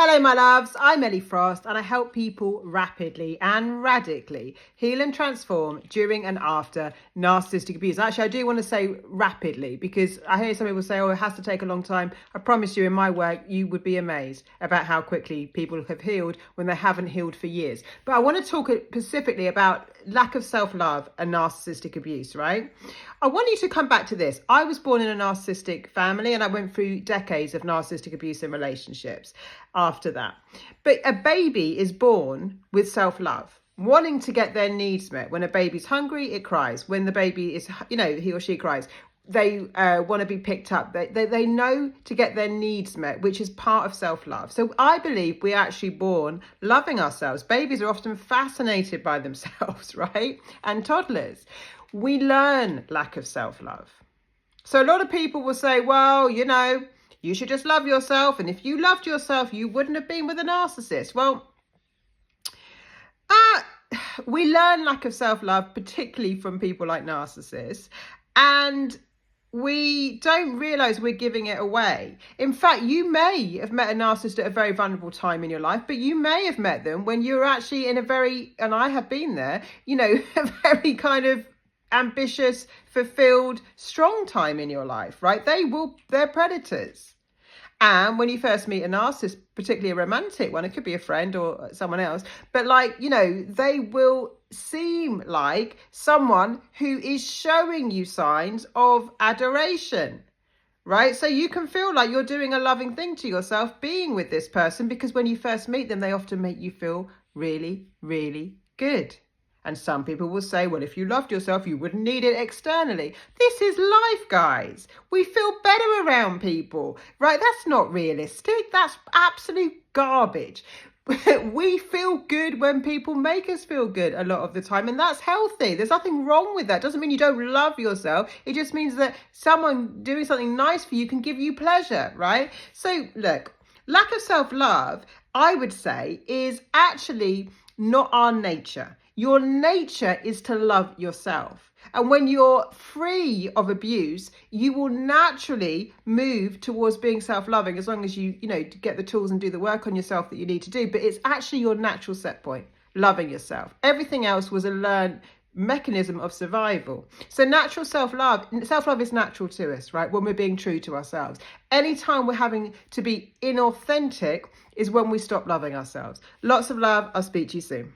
Hello, my loves. I'm Ellie Frost, and I help people rapidly and radically heal and transform during and after narcissistic abuse. Actually, I do want to say rapidly because I hear some people say, oh, it has to take a long time. I promise you, in my work, you would be amazed about how quickly people have healed when they haven't healed for years. But I want to talk specifically about lack of self-love and narcissistic abuse, right? I want you to come back to this. I was born in a narcissistic family and I went through decades of narcissistic abuse in relationships after that. But a baby is born with self-love, wanting to get their needs met. When a baby's hungry, it cries. When the baby is, he or she cries, they want to be picked up. They know to get their needs met, which is part of self-love. So I believe we're actually born loving ourselves. Babies are often fascinated by themselves, right? And toddlers. We learn lack of self-love. So a lot of people will say, well, you should just love yourself. And if you loved yourself, you wouldn't have been with a narcissist. Well, we learn lack of self-love, particularly from people like narcissists. And we don't realize we're giving it away. In fact, you may have met a narcissist at a very vulnerable time in your life, but you may have met them when you're actually in a very, and I have been there, a very kind of ambitious, fulfilled, strong time in your life, right? They're predators. And when you first meet a narcissist, particularly a romantic one, it could be a friend or someone else, but they will seem like someone who is showing you signs of adoration, right? So you can feel like you're doing a loving thing to yourself being with this person, because when you first meet them, they often make you feel really, really good. And some people will say, well, if you loved yourself, you wouldn't need it externally. This is life, guys. We feel better around people, right? That's not realistic. That's absolute garbage. We feel good when people make us feel good a lot of the time, and that's healthy. There's nothing wrong with that. Doesn't mean you don't love yourself. It just means that someone doing something nice for you can give you pleasure, right? So look, lack of self-love, I would say, is actually not our nature. Your nature is to love yourself. And when you're free of abuse, you will naturally move towards being self-loving, as long as you get the tools and do the work on yourself that you need to do. But it's actually your natural set point, loving yourself. Everything else was a learned mechanism of survival. So natural self-love is natural to us, right? When we're being true to ourselves. Anytime we're having to be inauthentic is when we stop loving ourselves. Lots of love. I'll speak to you soon.